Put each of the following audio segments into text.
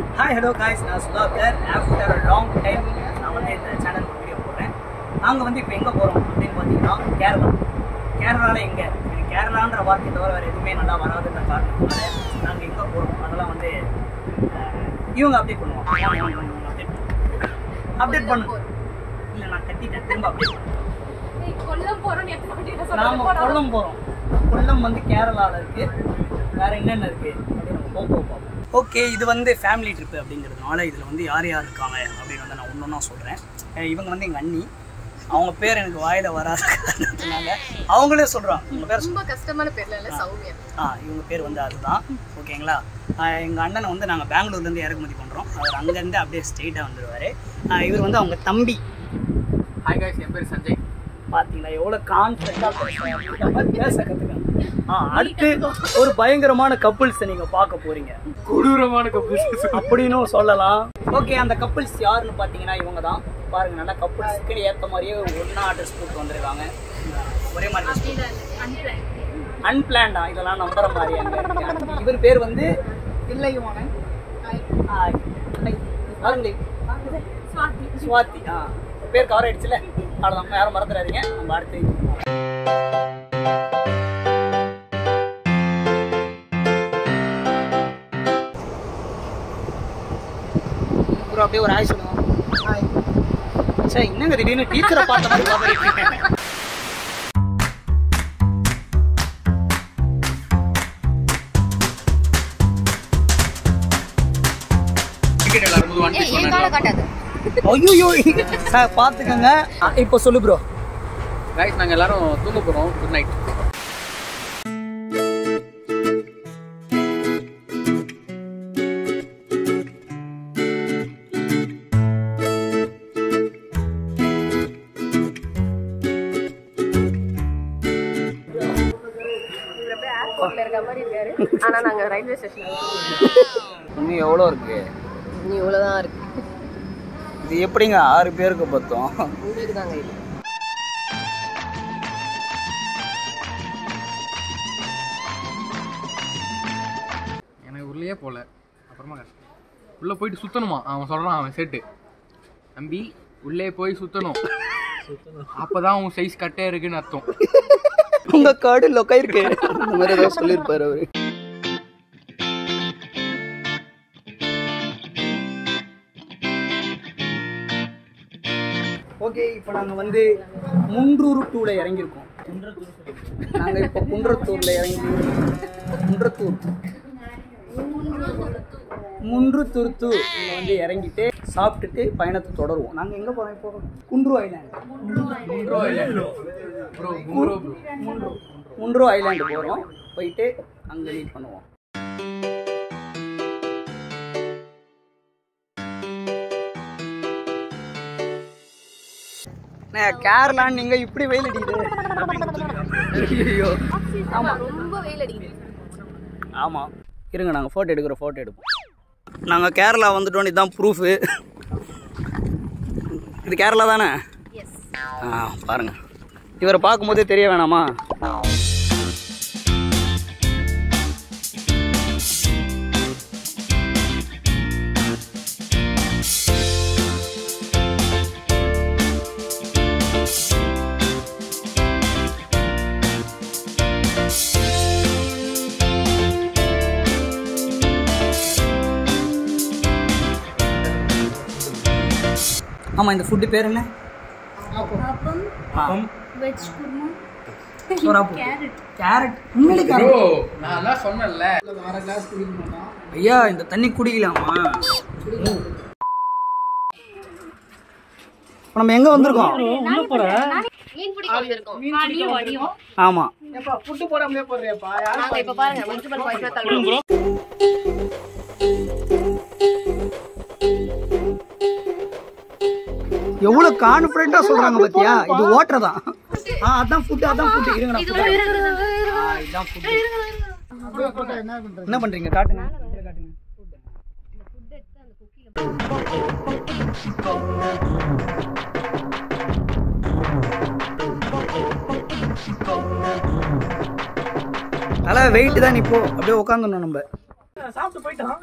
Hi, hello guys. நான் Sudhakar. After a long time நான் வந்து இந்த சேனலுக்கு வீடியோ போடுறேன். நாங்கள் வந்து இப்போ எங்கே போகிறோம் அப்படின்னு பார்த்தீங்கன்னா கேரளாவில் எங்கே எனக்கு கேரளான்ற வார்த்தை தவிர வேறு எதுவுமே நல்லா வராதுன்ற காரணத்தினால நாங்கள் எங்கே போகிறோம் அதெல்லாம் வந்து இவங்க அப்டேட் பண்ணுவோம். அப்டேட் பண்ணுவோம். இல்லை நான் கட்டிட்டேன் திரும்ப அப்டேட் பண்ணுவோம். நாம் கொல்லம் போகிறோம். கொல்லம் வந்து கேரளாவில் இருக்குது. வேறு என்னென்ன இருக்குது அப்படின்னு நம்ம பார்ப்போம். ஓகே, இது வந்து ஃபேமிலி ட்ரிப்பு அப்படிங்கிறதுனால இதில் வந்து யார் யார் இருக்காங்க அப்படின்னு வந்து நான் ஒன்றா சொல்கிறேன். இவங்க வந்து எங்கள் அண்ணி. அவங்க பேர் எனக்கு வாயில் வராத காரணத்தினால அவங்களே சொல்கிறாங்க. உங்கள் பேர் ரொம்ப கஷ்டமான பேரில் இல்லை, சௌமியா. இவங்க பேர் வந்து அதுதான். ஓகேங்களா? எங்கள் அண்ணனை வந்து நாங்கள் பெங்களூர்லேருந்து இறக்குமதி பண்ணுறோம். அவர் அங்கேருந்து அப்படியே ஸ்ட்ரெயிட்டாக வந்துடுவார். இவர் வந்து அவங்க தம்பி. ஹாய் காய்ஸ், என் பேர் சஞ்சய். பார்த்தீங்களா எவ்வளோ கான்ஃபிடென்ட்டாக பேச கற்றுக்காங்க. அடுத்து ஒரு பயங்கரமான கப்புள்ஸை நீங்கள் பார்க்க போகிறீங்க. கொடூரமான கப்புள்ஸ் அப்படின்னு சொல்லலாம். ஓகே, அந்த கப்புள்ஸ் யாருன்னு பார்த்தீங்கன்னா இவங்க தான். பாருங்க, நல்லா கப்புள்ஸுக்கு ஏற்ற மாதிரியே ஒன்றா ட்ரெஸ் போட்டு வந்துருக்காங்க. ஒரே மாதிரி அன்பிளான்டா, இதெல்லாம் நம்புற மாதிரியாங்க. இவர் பேர் வந்து ஸ்வாதி. பேர் கவர் ஆயிடுச்சுல, அவ்வளோதான். யாரும் மறந்துடாதீங்க. நம்ம அடுத்து அப்படியே ஒரு ஆய் சொல்லுவோம். சரி, என்னங்க திடீர்னு டீச்சரை பார்த்த மாதிரி பார்த்துருக்கீங்க. ஐயோ சார் பார்த்துக்கங்க. இப்போ சொல்லு ப்ரோ. கைஸ், நாங்கள் எல்லாரும் தூங்க போகிறோம். Good night. ஆனா நாங்க ரயில்வே ஸ்டேஷன்ல இன்னும் எவ்வளோ இருக்கு? நீ இவ்வளவுதான் இருக்கு. இது எப்படிங்க 6 பேருக்கு பார்த்தோம்? உங்களுக்கு தாங்க இது. எனக்கு உள்ளே போகல. அப்புறமா உள்ளே போயிட்டு சுற்றணுமா? அவன் சொல்கிறான், அவன் செட்டு தம்பி உள்ளே போய் சுற்றணும், அப்போதான் உன் சைஸ் கட்டே இருக்குன்னு அர்த்தம். உங்க கார்டு லொக்கா இருக்கு அந்த மாதிரி ஏதாவது சொல்லியிருப்பாரு அவரு. ஓகே, இப்போ நாங்கள் வந்து முன்றூர் டூவில் இறங்கியிருக்கோம். நாங்கள் இப்போ குன்றத்தூரில் இறங்கி முன்றுத்துருத்தூர் இங்கே வந்து இறங்கிட்டு சாப்பிட்டுட்டு பயணத்தை தொடருவோம். நாங்கள் எங்கே போகிறோம் இப்போ? குண்ட்ரு ஐலாண்டு. முன்ட்ரு ஐலாண்டு போகிறோம். போயிட்டு அங்கே மீட் பண்ணுவோம். கேரளான்னு நீங்க இப்படி வெயில் அடிக்குது. ஐயோ, ஆமா ரொம்ப வெயில் அடிக்குது. ஆமா, இருங்க நாங்கள் ஃபோட்டோ எடுப்போம். நாங்கள் கேரளா வந்துட்டோம். இதுதான் ப்ரூஃபு. இது கேரளா தானே? பாருங்க, இவரை பார்க்கும்போதே தெரிய வேணாமா? ஆமாம், இந்த ஃபுட்டு பேர் என்ன? கேரட். நான் சொன்னேன்ல, ஐயா இந்த தண்ணி குடிக்கலாமா? நம்ம எங்க வந்திருக்கோம்? ஆமா, எவ்வளவு கான்ஃபிடென்ட்டா சொல்றாங்க பாத்தியா? இது வாட்டர் தான். அதான் ஃபுட். இருங்க, இதான் ஃபுட். என்ன பண்றீங்க? காட்டுங்க. நல்லா வெயிட் தான். இப்போ அப்படியே உட்காந்துடணும் நம்ம. சாப்பிட்டு போயிட்டான்.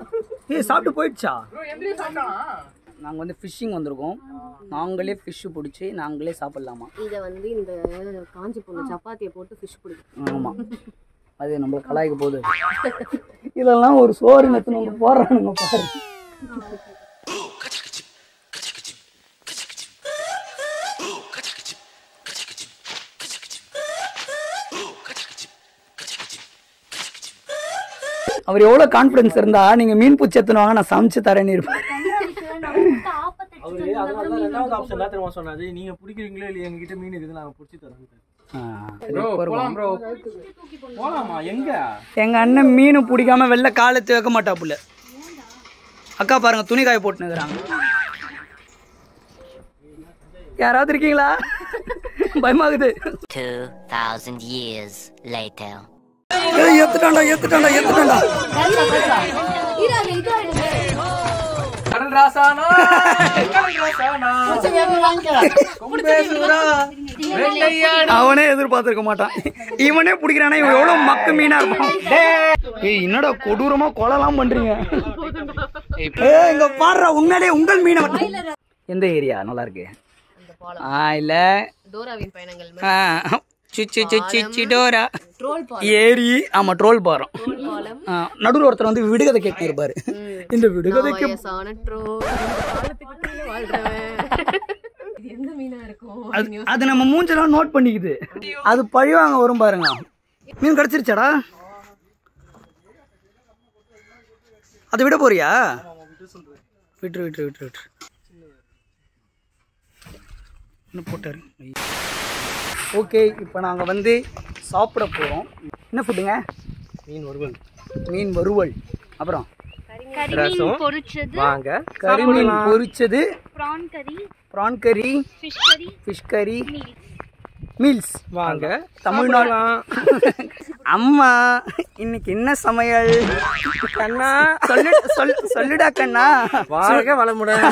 ஏய் சாப்பிட்டு போயிடுச்சா? ப்ரோ எந்திரி சாப்பிட்டானா? நாங்கள் வந்து ஃபிஷ்ஷிங் வந்திருக்கோம். நாங்களே ஃபிஷ்ஷு பிடிச்சி நாங்களே சாப்பிட்லாமா? இதை வந்து இந்த காஞ்சி பொண்ணு சப்பாத்தியை போட்டு ஃபிஷ் பிடிக்கும். ஆமாம், அது நம்மளை கலாய்க்க போகுது. இதெல்லாம் ஒரு சோறு நத்து நம்ம போடுறானுங்க பாரு. அவர் எவ்வளோ கான்ஃபிடன்ஸ் இருந்தா நீங்க மீன் பூச்சி எத்தனுவாங்க நான் சமைச்சு தரேன்னு இருப்பேன். அவரு அதனால தான் ரெண்டாவது ஆப்ஷன் தான் தெரியுமா சொன்னாரு, நீங்க பிடிக்கிறீங்களோ இல்லையா எங்ககிட்ட மீன் இருக்குது நாங்க பிடிச்சி தரோம். போலாம் ப்ரோ. போலாமா? எங்க? எங்க அண்ணன் மீன் பிடிக்காம வெளில காலத்து வைக்க மாட்டாப்புல. அக்கா பாருங்க துணி காய போட்டுனுக்குறாங்க. யாராவது இருக்கீங்களா? பயமாகுது. 2000 years later. ஏத்துட்டாண்டா ஏத்துட்டாண்டா ஏத்துட்டாண்டா. கடல் ராசானா கடல் ராசானா கொம்பேசுரா வெள்ளையாடு. அவனே எதிர்பார்த்திருக்க மாட்டான். இவனே பிடிக்கிறானா? இவன் எவ்வளவு மக்கு மீனா இருப்பான். ஏய் என்னடா கொடூரமா கொலைலாம் பண்றீங்க. ஏய் இங்க பாருடா, உண்மையிலே உங்கள் மீனை. எந்த ஏரியா நல்லா இருக்கு? இல்ல டோராவின் பயணங்கள் டோரா ஏரி. ஆமா ட்ரோல் பாரம். நடுவில் ஒருத்தர் வந்து விடுகதை கேட்டு இருப்பாரு. இந்த விடுகதைக்கு அது நம்ம மூஞ்செல்லாம் நோட் பண்ணிக்குது. அது பழிவாங்க வரும் பாருங்க. மீன் கிடைச்சிருச்சாடா? அதை விட போறியா? விட்டு விட்டு விட்டு விட்டு என்ன போட்டாரு. ஓகே, இப்போ நாங்கள் வந்து சாப்பிட போகிறோம். என்ன ஃபுட்டுங்க? மீன் வறுவல். மீன் வறுவல், அப்புறம் ரசம், வாங்க கறிமீன் பொரிச்சது, ப்ரான் கறி, ஃபிஷ் கறி, மீல்ஸ். வாங்க தமிழ்நாடு. அம்மா இன்னைக்கு என்ன சமையல்? கண்ணா சொல்லுடா கண்ணா. வாழ்க வளமுடன்.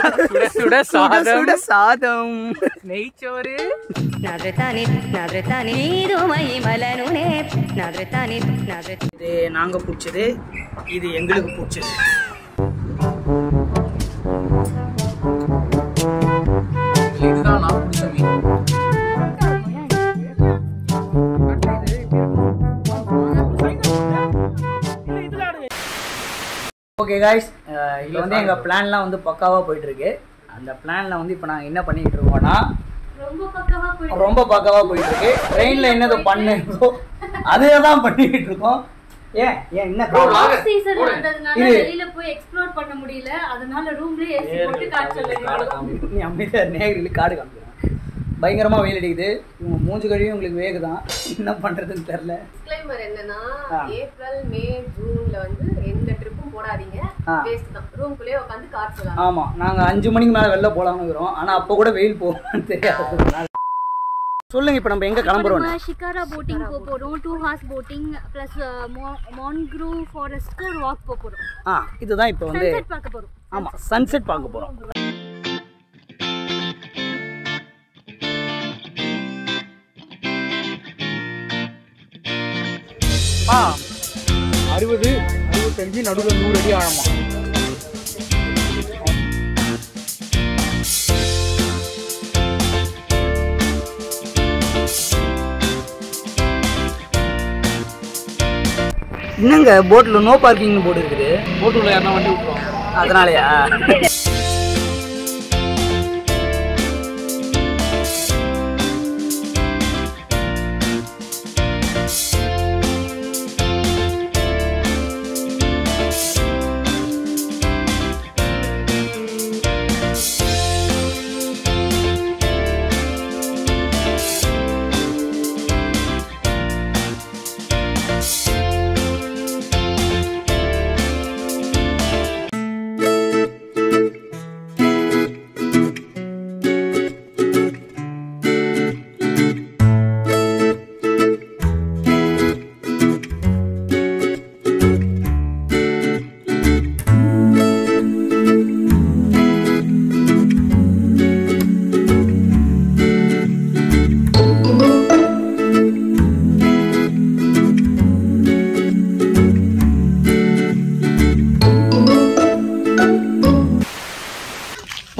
சுட சாதம் சுட சாதம், நெய்ச்சோறு. இது நாங்க பிடிச்சது, இது எங்களுக்கு பிடிச்சது. இதுதான் நான் பிடிச்ச மீன். ஓகே காய்ஸ், இது வந்து எங்கள் பிளான்லாம் வந்து பக்காவாக போயிட்டுருக்கு. அந்த பிளானில் வந்து இப்போ நாங்கள் என்ன பண்ணிக்கிட்டு இருக்கோம்னா ரொம்ப பக்காவாக போயிட்டுருக்கு. ட்ரெயினில் என்னது பண்ணோ அதே தான் பண்ணிக்கிட்டு இருக்கோம். ஏன் என்ன சீசன் வந்ததுனால வெளியில போய் எக்ஸ்ப்ளோர் பண்ண முடியல, அதனால ரூம்லயே ஏசி போட்டு காய்ச்சல். நீ அமைதியாக நேரில் காடு காமிக்கிறேன். பயங்கரமா வெயில் அடிக்குது. இவங்க மூஞ்சி கழுவி உங்களுக்கு வேகுதான். என்ன பண்றதுன்னு தெரியல. டிஸ்க்ளைமர் என்னன்னா, ஏப்ரல் மே ஜூன்ல வந்து எந்த ட்ரிப்பும் போடாதீங்க, வேஸ்ட் தான். ரூம்குள்ளே உட்காந்து காய்ச்சலாம். ஆமா, நாங்க 5 மணிக்கு மேல வெளில போலாம்னு இருக்கிறோம். ஆனா அப்ப கூட வெயில் போகும்னு தெரியாது. சொல்லுங்க, இப்போ நம்ம எங்க கிளம்புறோம்? ஷிகாரா போட்டிங் போறோம். 2 hours போட்டிங் பிளஸ் மான்க்ரூவ் ஃபாரஸ்ட்க்கு ஒரு வாக் போறோம். இதுதான் இப்போ வந்து சன்செட் பார்க்க போறோம். ஆமா, சன்செட் பார்க்க போறோம். ஆ 60 65 நடுவில் 100 அடி ஆழமா. என்னங்க போட்ல நோ பார்க்கிங் போர்டு இருக்குது. போட்டுள்ள யாருன்னா வண்டி விட்டுருவாங்க, அதனாலயா?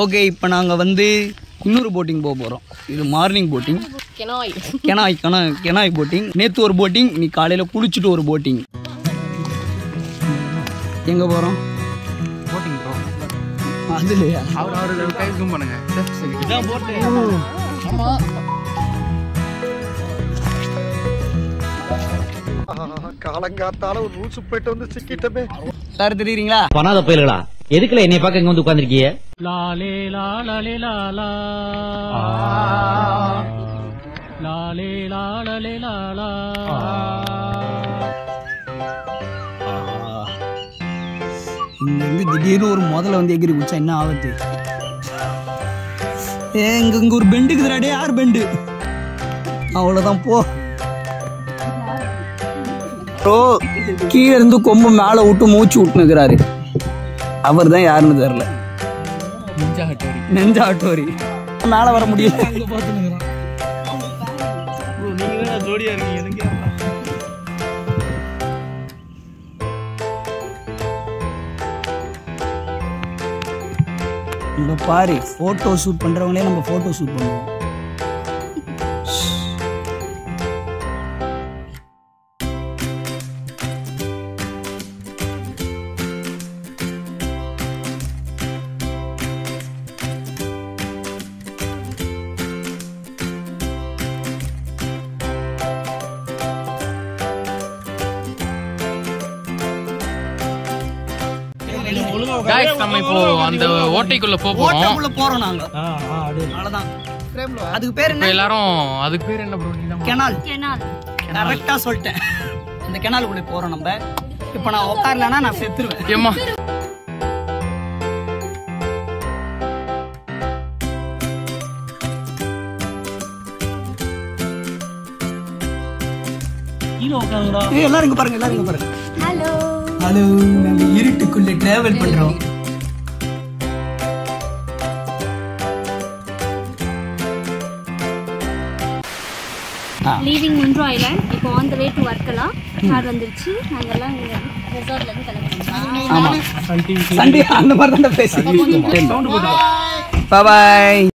ஓகே, இப்போ நாங்கள் வந்து இன்னொரு போட்டிங் போக போகிறோம். இது மார்னிங் போட்டிங், கெனாய் போட்டிங். நேற்று ஒரு போட்டிங், நீ காலையில் குளிச்சுட்டு ஒரு போட்டிங். எங்கே போகிறோம்? Boating bro. அதுலையா? அவர் கை ஜூம் பண்ணுங்க. காலங்காத்தால ஒரு ரூல்ஸ் போயிட்டு வந்து சிக்கிட்டமே. எல்லாரும் தெரியுறீங்களா? பண்ணாத போயிடலாம். எதுக்குல என்னை பார்க்க இங்க வந்து உட்கார்ந்திருக்கீங்க? லாலே லாலே லாலா லாலே லாலே லாலா. இங்கேருந்து திடீர்னு ஒரு முதல்ல வந்து எகிரி குடிச்சா என்ன ஆபத்து? இங்க ஒரு பெண்டுக்குதுடா. யார் பெண்டு? அவ்வளோதான் போ. கீழே இருந்து கொம்பு மேலே விட்டு மூச்சு விட்டுனுக்குறாரு. அவர் தான் யாருன்னு தெரியல. நெஞ்சா ஹட்டோரி மேலே வர முடியல. ஜோடியா இருக்கீங்க எனக்கு. இங்க பாரு, போட்டோ ஷூட் பண்றவங்களே நம்ம போட்டோ ஷூட் பண்ணுவோம். गाइस நம்ம இப்போ அந்த ஓட்டைக்குள்ள போறோம். ஓட்டைக்குள்ள போறோம் நாங்க. அவ்வளவுதான். அதுக்கு பேர் என்ன? எல்லாரும் அதுக்கு பேர் என்ன ப்ரோ? கெனால். கரெக்ட்டா சொல்லிட்டேன். இந்த கெனாலுக்குள்ள போறோம் நம்ம. இப்போ நான் உட்காரலனா நான் செத்துருவேன். ஏம்மா எல்லாரும் இங்க பாருங்க, எல்லாரும் இங்க பாருங்க. ஹலோ, நாங்க இருட்டுக்குள்ள டிராவல் பண்றோம். Leaving Munroe island. இப்போ on the way to Varkala. Car வந்துருச்சு. நாங்கெல்லாம் இங்க ரிசார்ட்ல இருந்து கிளம்புறோம். ஆமா, சண்டே அந்த மாதிரி தான் பேசுறீங்க. Bye bye.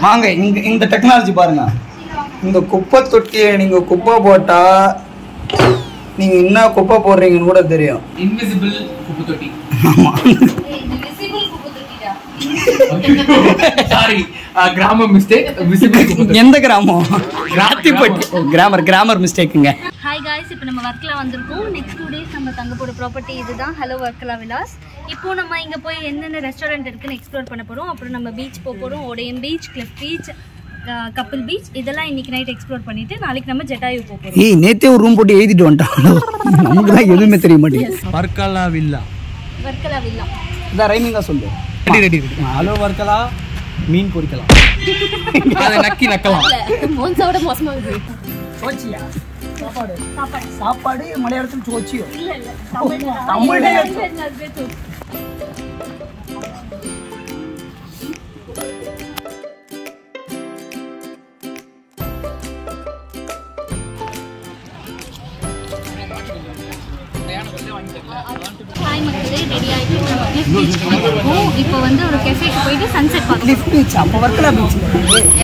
வாங்க, இந்த டெக்னாலஜி பாருங்க. இந்த குப்பை தொட்டியை நீங்க குப்பை போட்டா நீங்க என்ன குப்பை போடுறீங்கன்னு கூட தெரியும். இன்விசிபிள் குப்பை தொட்டி. ஆமா, சாரி, கிராமர் மிஸ்டேக். விசிபிள் குப்பை தொட்டி. எந்த கிராமம்? ராத்திப்பட்டி. கிராமர் மிஸ்டேக்குங்க. ஹாய் காய்ஸ், இப்போ நம்ம வர்க்கலா வந்திருக்கோம். நெக்ஸ்ட் 2 days நம்ம தங்க போகிற ப்ராப்பர்ட்டி இதுதான், ஹலோ வர்க்கலா விலாஸ். இப்போ நம்ம இங்கே போய் என்னென்ன ரெஸ்டாரண்ட் இருக்குன்னு எக்ஸ்ப்ளோர் பண்ண போகிறோம். அப்புறம் நம்ம பீச் போக போகிறோம். Odayam beach, cliff beach, couple beach. இதெல்லாம் இன்னைக்கு நைட் எக்ஸ்ப்ளோர் பண்ணிட்டு நாளைக்கு நம்ம ஜெட்டாயு போக போகிறோம். ஏய், நேத்தே ஒரு ரூம் போட்டு எழுதிட்டு வந்துட்டான். நமக்கு தான் எதுவுமே தெரிய மாட்டேங்குது. வர்க்கலா வில்லா. வர்க்கலா வில்லா இதான் ரைமிங்கா சொல்லு. ரெடி. ஹலோ வர்க்கலா மீன் பொரிக்கலாம். அதை நக்கி நக்கலாம். மோன்சாவோட மோசமா இருக்கு. சோச்சியா? சாப்பாடு சாப்பாடு மலையாளத்தில் சோச்சியோ? இல்ல தமிழ்ல. ஹாய் மக்களே, ரெடி ஆகிட்டு நம்ம கிளிஃப் பீச்சுக்கு வந்திருக்கோம். இப்போ வந்து ஒரு கெஃபேக்கு போயிட்டு சன்செட் பார்க்கலாம். கிளிஃப் பீச், அப்போ Varkala beach.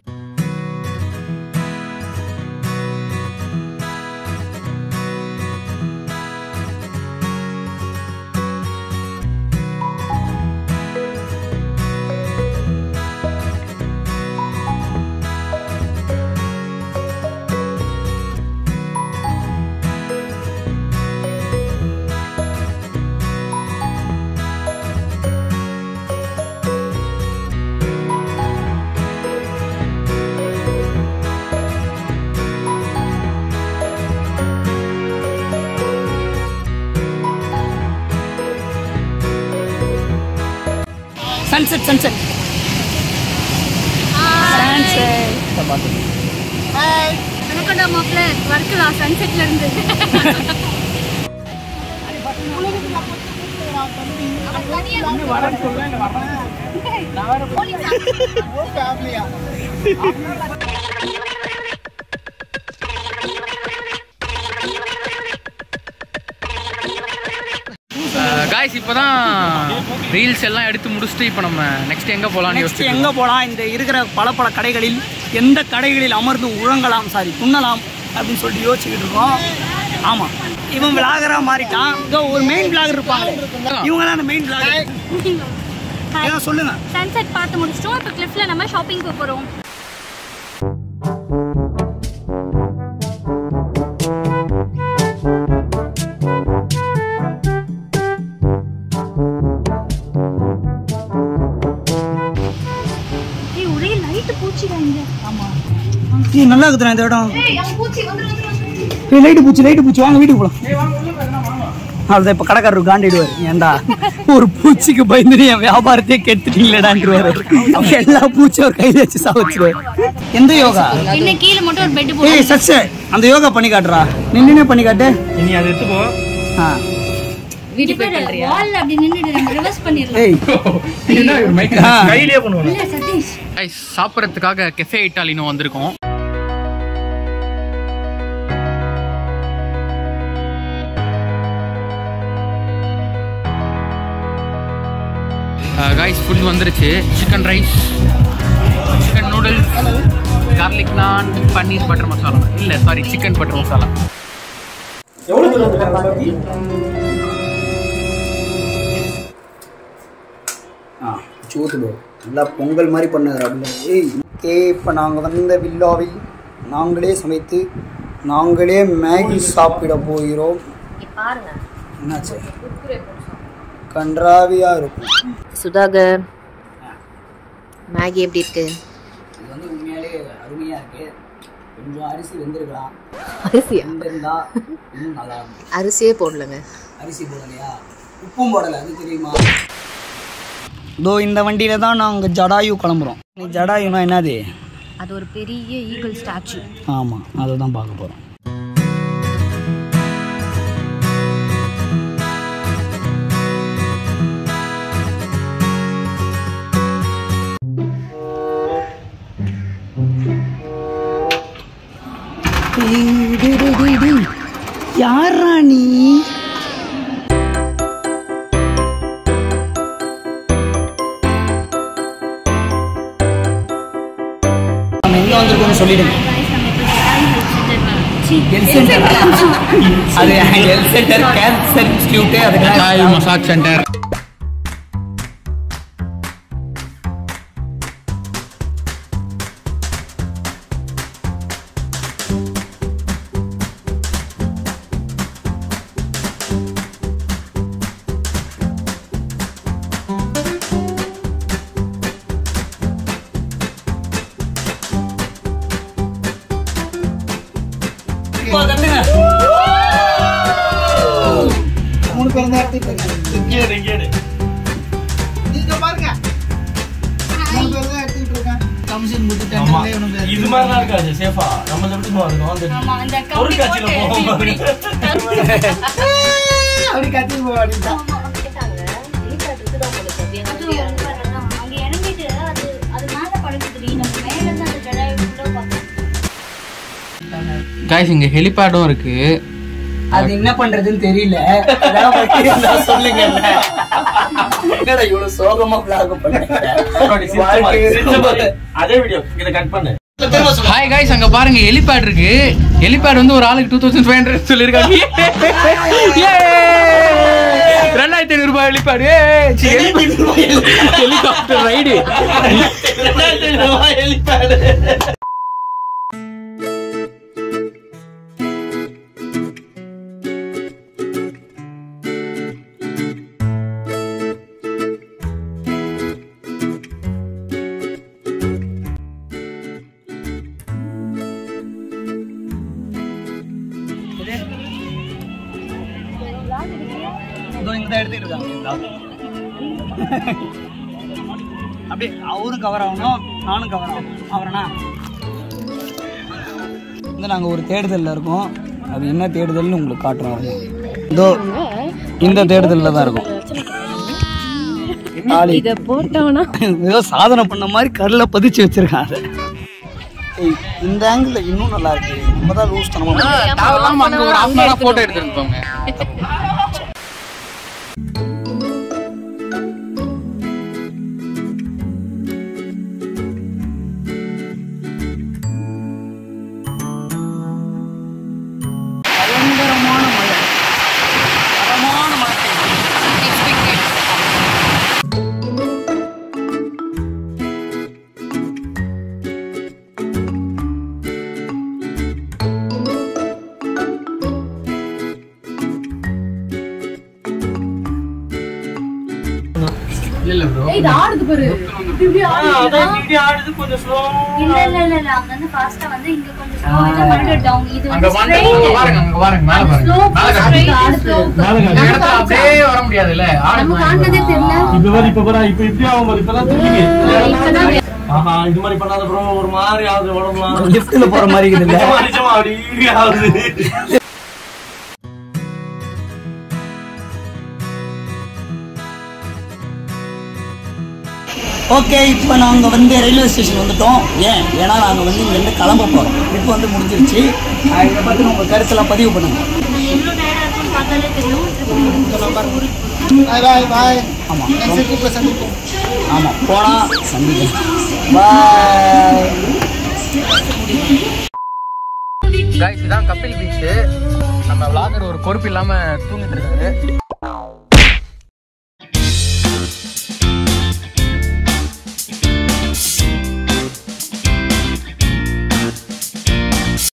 Sunset sunset hi, வணக்கம்டா மாப்பிள்ள. வர்க்கலா சன்செட்ல இருந்து காய்ஸ் இப்போதான் ரீல்ஸ் எல்லாம் எடுத்து முடிச்சுட்டு இப்போ நம்ம நெக்ஸ்ட் எங்கே போகலான்னு யோசிச்சு எங்கே போகலாம், இந்த இருக்கிற பல கடைகளில் எந்த கடைகளில் அமர்ந்து உழங்கலாம் துண்ணலாம் அப்படின்னு சொல்லிட்டு யோசிச்சுக்கிட்டு இருக்கோம். ஆமாம், இவன் விளாகராக மாறிட்டான். இதோ ஒரு மெயின் விளாகர் இருப்பாங்க, இவங்களாம் அந்த மெயின் விளாகர். ஏதாவது சொல்லுங்க. சன்செட் பார்த்து முடிச்சிட்டோம். இப்போ கிளிஃப்ல நம்ம ஷாப்பிங் போகிறோம். நல்லா இருக்குதுண்ணா இந்த இடம். லைட்டு பூச்சி வாங்க வீட்டுக்கு போகலாம். அதுதான் இப்போ கடைக்காரரு காண்டிடுவார். ஏண்டா ஒரு பூச்சிக்கு பயந்து என் வியாபாரத்தையே கெடுத்துட்டீங்களேடான்றாரு. எல்லா பூச்சியும் ஒரு கையில் வச்சு சாவச்சிருவாரு. எந்த யோகா? கீழே மட்டும் ஒரு பெட் போடு. சக்ஸ் அந்த யோகா பண்ணி காட்டுறா. நின்னே பண்ணி காட்டு. நீ அதை எடுத்து போ. வீட்டுக்கு பண்றியா? வால்ல அப்படி நின்னுட்டு நம்ம ரிவர்ஸ் பண்ணிரலாம். ஏய் என்ன ஒரு மைக் கையிலே பண்ணுவோம். இல்ல சதீஷ். गाइस சாப்பிறதுக்காக கெஃபே இட்டாலினோ வந்திருக்கோம். गाइस ஃபுட் வந்துருச்சு. Chicken rice, chicken noodles, garlic naan, பன்னீர் பட்டர் மசாலா. இல்ல சாரி, சிக்கன் பட்டர் மசாலா. எவ்வளவு தூரம் வந்துட்டாங்க பாத்தி? சூத்துடு நல்லா பொங்கல் மாதிரி பண்ணுறாரு. ஓகே, இப்போ நாங்கள் வந்த வில்லாவில் நாங்களே சமைத்து நாங்களே மேகி சாப்பிட போகிறோம். பாருங்க என்னாச்சு, கன்றாவியாக இருக்கும். சுதாகர், மேகி எப்படி இருக்கு? இது வந்து உண்மையாலே அருமையாக இருக்கு. கொஞ்சம் அரிசி வெந்திருக்கலாம். அரிசியா? வெந்திருந்தா இன்னும் நல்லா இருக்கும். அரிசியே போடலங்க. அரிசி போடலையா? உப்பும் போடலை, அது தெரியுமா? இதோ இந்த வண்டியில் தான் நாங்கள் ஜடாயு கிளம்புறோம். ஜடாயுனா என்னது? அது ஒரு பெரிய ஈகிள் ஸ்டாச்சு. ஆமாம், அதை தான் பார்க்க போகிறோம். யாரா நீ? எங்க வந்திருக்கோம்னு சொல்லிடுங்க. அது ஹெல்த் சென்டர், கேன்சர் இன்ஸ்டிடியூட், அதுக்கு மசாஜ் சென்டர். மூணு பேர் தான் எடுத்துட்டு இது மாதிரிலாம் இருக்காது. சேஃபா நம்ம எப்படி ஒரு காட்சியில போவோம். அப்படி கத்தி போவாடிட்டா. गाइस இங்க ஹெலிபேடும் இருக்கு. அது என்ன பண்றதுன்னு தெரியல. சொல்லுங்க, என்னடா இவ்வளவு சோகமா vlog பண்றீங்க? அதே வீடியோ இத கட் பண்ணு. ஹாய் गाइस, அங்க பாருங்க ஹெலிபேட் இருக்கு. ஹெலிபேட் வந்து ஒரு ஆளுக்கு 2500 சொல்லிருக்காங்க. 2500 ரூபாய் ஹெலிபேட். Helicopter ride. 2500 ரூபாய் ஹெலிபேட். அப்படியே அவரும் கவர் ஆகணும், நானும் கவர் ஆகணும். அவரனா வந்து நாங்கள் ஒரு தேடுதலில் இருக்கோம். அது என்ன தேடுதல்னு உங்களுக்கு காட்டுறோம். இதோ இந்த தேடுதலில் தான் இருக்கும். இதை போட்டோம்னா ஏதோ சாதனை பண்ண மாதிரி கல்ல பதிச்சு வச்சிருக்காங்க. இந்த ஆங்கிள் இன்னும் நல்லா இருக்கு. நம்ம தான் லூஸ் தனமா ஒரு half an hour போட்டோ எடுத்துருக்கோங்க. பயங்கரமான மழை, தரமான மழை. இல்ல ப்ரோ, இது ஆடுது பாரு. இப்படி ஆடுது கொஞ்சம் ஸ்லோ. இல்ல அங்க வந்து ஃபாஸ்டா வந்து இங்க கொஞ்சம் ஸ்லோ ஆயிட்டா மறுபடியும் டவுன். இது அங்க வந்து பாருங்க மேல பாருங்க. இந்த இடத்துல அப்படியே வர முடியாதுல்ல. நம்ம காணதே தெரியல. இப்ப பாரு இப்ப இப்படி ஆகும். இப்பதான் தெரியுது. ஆஹா இது மாதிரி பண்ணாத ப்ரோ. ஒரு மாதிரி ஆகுது உடம்புலாம். லிஃப்ட்ல போற மாதிரி இருக்குல்ல. நிஜமா அப்படி ஆகுது. ஓகே, இப்போ நாங்கள் வந்து ரயில்வே ஸ்டேஷன் வந்துட்டோம். ஏன்னா நாங்கள் வந்து இங்கேருந்து கிளம்ப போகிறோம். ட்ரிப் வந்து முடிஞ்சிருச்சு. இதை பற்றி உங்கள் கருத்தெல்லாம் பதிவு பண்ணுங்கள். எவ்வளவு நேரம் இருக்குன்னு பார்த்தாலே தெரியும். பாய். ஆமாம், சந்திப்போம். ஆமாம், போனால் சந்திப்போம். பாய். கைஸ், இதான் கப்பில் பீச். நம்ம விளாகர் ஒரு பொறுப்பு இல்லாம தூங்கிட்டு இருக்காரு.